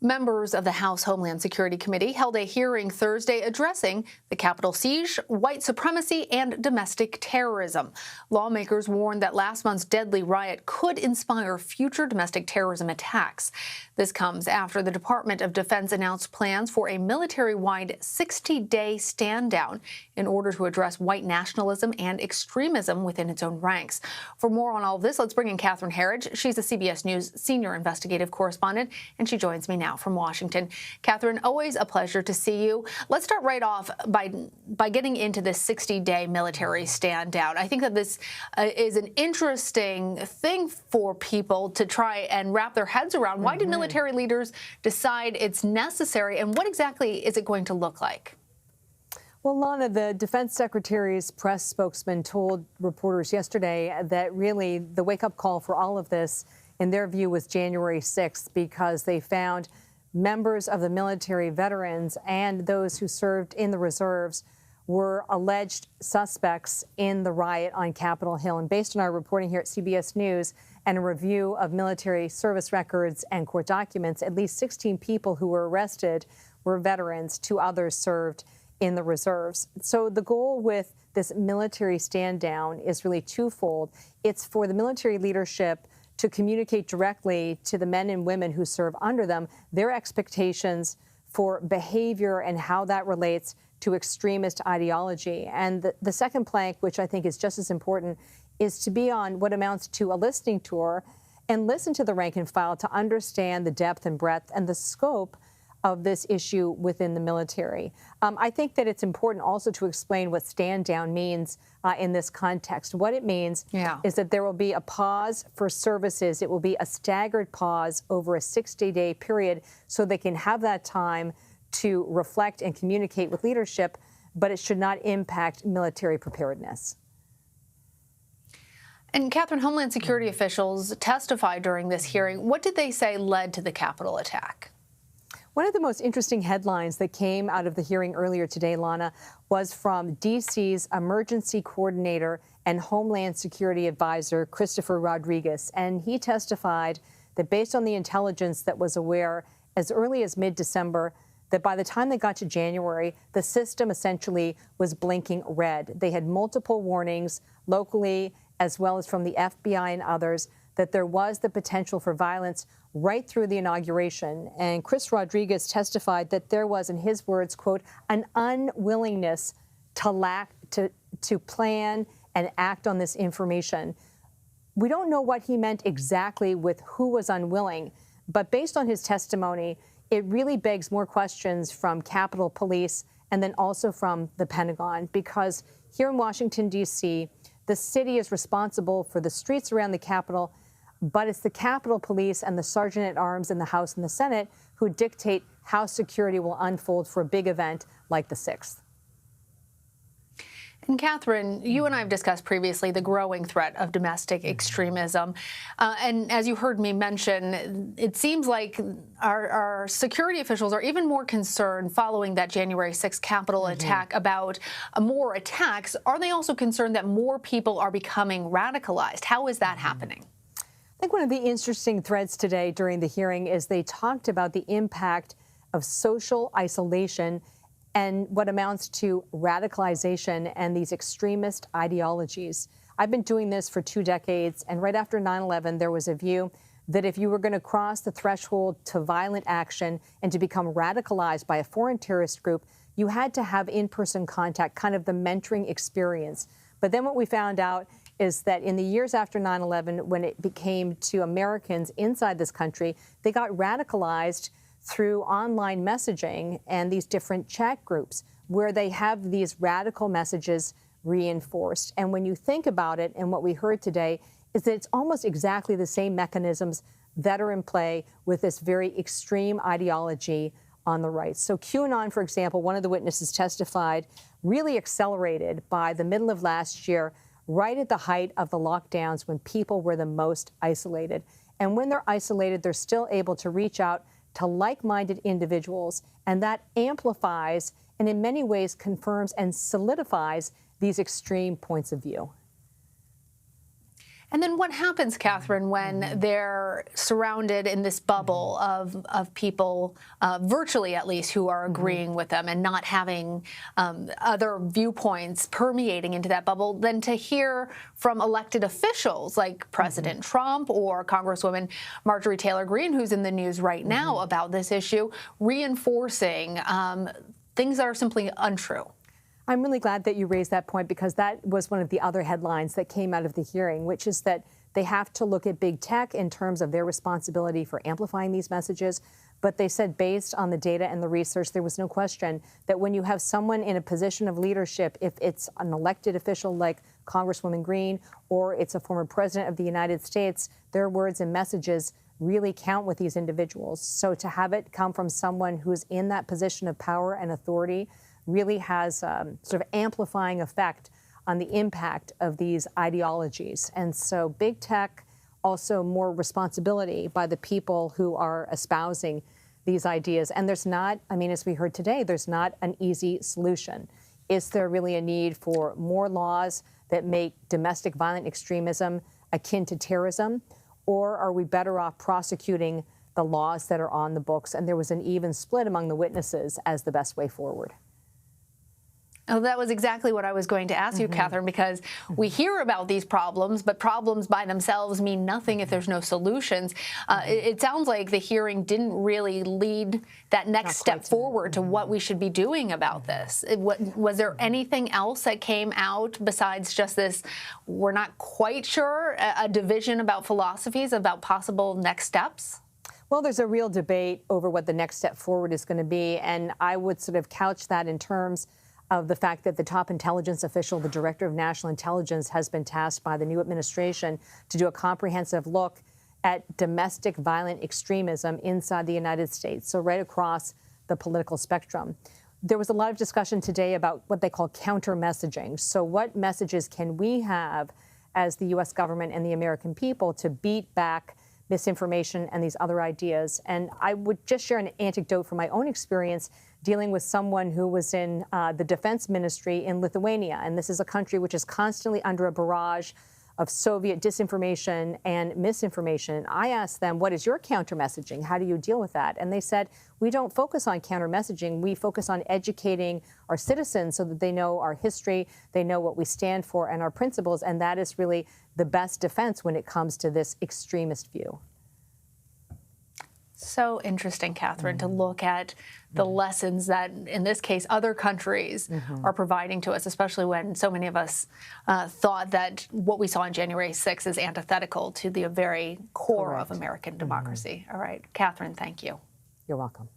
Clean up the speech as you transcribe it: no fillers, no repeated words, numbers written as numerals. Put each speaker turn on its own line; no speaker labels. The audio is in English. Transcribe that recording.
Members of the House Homeland Security Committee held a hearing Thursday addressing the Capitol siege, white supremacy, and domestic terrorism. Lawmakers warned that last month's deadly riot could inspire future domestic terrorism attacks. This comes after the Department of Defense announced plans for a military-wide 60-day stand-down in order to address white nationalism and extremism within its own ranks. For more on all of this, let's bring in Catherine Herridge. She's a CBS News senior investigative correspondent, and she joins me now from Washington. Catherine, always a pleasure to see you. Let's start right off by getting into this 60-day military stand-down. I think that this is an interesting thing for people to try and wrap their heads around. Why did military leaders decide it's necessary, and what exactly is it going to look like?
Well, Lana, the Defense Secretary's press spokesman told reporters yesterday that really the wake-up call for all of this, in their view, was January 6th, because they found members of the military, veterans, and those who served in the reserves were alleged suspects in the riot on Capitol Hill. And based on our reporting here at CBS News and a review of military service records and court documents, at least 16 people who were arrested were veterans. 2 others served in the reserves. So the goal with this military stand down is really twofold. It's for the military leadership to communicate directly to the men and women who serve under them their expectations for behavior and how that relates to extremist ideology. And the second plank, which I think is just as important, is to be on what amounts to a listening tour and listen to the rank and file to understand the depth and breadth and the scope of this issue within the military. I think that it's important also to explain what stand down means in this context. What it means is that there will be a pause for services. It will be a staggered pause over a 60-day period so they can have that time to reflect and communicate with leadership, but it should not impact military preparedness.
And Catherine, Homeland Security officials testified during this hearing. What did they say led to the Capitol attack?
One of the most interesting headlines that came out of the hearing earlier today, Lana, was from D.C.'s emergency coordinator and Homeland Security advisor, Christopher Rodriguez. And he testified that based on the intelligence that was aware as early as mid-December, that by the time they got to January, the system essentially was blinking red. They had multiple warnings locally as well as from the FBI and others that there was the potential for violence right through the inauguration. And Chris Rodriguez testified that there was, in his words, quote, an unwillingness to plan and act on this information. We don't know what he meant exactly with who was unwilling, but based on his testimony, it really begs more questions from Capitol Police and then also from the Pentagon, because here in Washington, D.C., the city is responsible for the streets around the Capitol, but it's the Capitol Police and the Sergeant-at-Arms in the House and the Senate who dictate how security will unfold for a big event like the 6th.
And Catherine, you and I have discussed previously the growing threat of domestic extremism. And as you heard me mention, it seems like our security officials are even more concerned following that January 6th Capitol attack about more attacks. Are they also concerned that more people are becoming radicalized? How is that happening?
I think one of the interesting threads today during the hearing is they talked about the impact of social isolation and what amounts to radicalization and these extremist ideologies. I've been doing this for 2 decades, and right after 9/11, there was a view that if you were going to cross the threshold to violent action and to become radicalized by a foreign terrorist group, you had to have in-person contact, kind of the mentoring experience. But then what we found out is that in the years after 9/11, when it became to Americans inside this country, they got radicalized through online messaging and these different chat groups where they have these radical messages reinforced. And when you think about it, and what we heard today is that it's almost exactly the same mechanisms that are in play with this very extreme ideology on the right. So QAnon, for example, one of the witnesses testified, really accelerated by the middle of last year, right at the height of the lockdowns when people were the most isolated. And when they're isolated, they're still able to reach out to like-minded individuals, and that amplifies and in many ways confirms and solidifies these extreme points of view.
And then what happens, Catherine, when they're surrounded in this bubble of people, virtually at least, who are agreeing with them and not having other viewpoints permeating into that bubble, then to hear from elected officials like President Trump or Congresswoman Marjorie Taylor Greene, who's in the news right now about this issue, reinforcing things that are simply untrue.
I'm really glad that you raised that point, because that was one of the other headlines that came out of the hearing, which is that they have to look at big tech in terms of their responsibility for amplifying these messages. But they said, based on the data and the research, there was no question that when you have someone in a position of leadership, if it's an elected official like Congresswoman Greene or it's a former president of the United States, their words and messages really count with these individuals. So to have it come from someone who's in that position of power and authority really has sort of amplifying effect on the impact of these ideologies. And so big tech, also more responsibility by the people who are espousing these ideas. And there's not, I mean, as we heard today, there's not an easy solution. Is there really a need for more laws that make domestic violent extremism akin to terrorism? Or are we better off prosecuting the laws that are on the books? And there was an even split among the witnesses as the best way forward.
Oh, that was exactly what I was going to ask you, Catherine, because we hear about these problems, but problems by themselves mean nothing if there's no solutions. It sounds like the hearing didn't really lead that next step forward to what we should be doing about this. Was there anything else that came out besides just this, we're not quite sure, a division about philosophies, about possible next steps?
Well, there's a real debate over what the next step forward is going to be, and I would sort of couch that in terms of the fact that the top intelligence official, the director of national intelligence, has been tasked by the new administration to do a comprehensive look at domestic violent extremism inside the United States, so right across the political spectrum. There was a lot of discussion today about what they call counter messaging. So what messages can we have as the U.S. government and the American people to beat back misinformation and these other ideas? And I would just share an anecdote from my own experience dealing with someone who was in the defense ministry in Lithuania. And this is a country which is constantly under a barrage of Soviet disinformation and misinformation. I asked them, what is your counter messaging? How do you deal with that? And they said, we don't focus on counter messaging. We focus on educating our citizens so that they know our history, they know what we stand for and our principles. And that is really the best defense when it comes to this extremist view.
So interesting, Catherine, to look at the lessons that, in this case, other countries are providing to us, especially when so many of us thought that what we saw on January 6th is antithetical to the very core of American democracy. All right, Catherine, thank you.
You're welcome.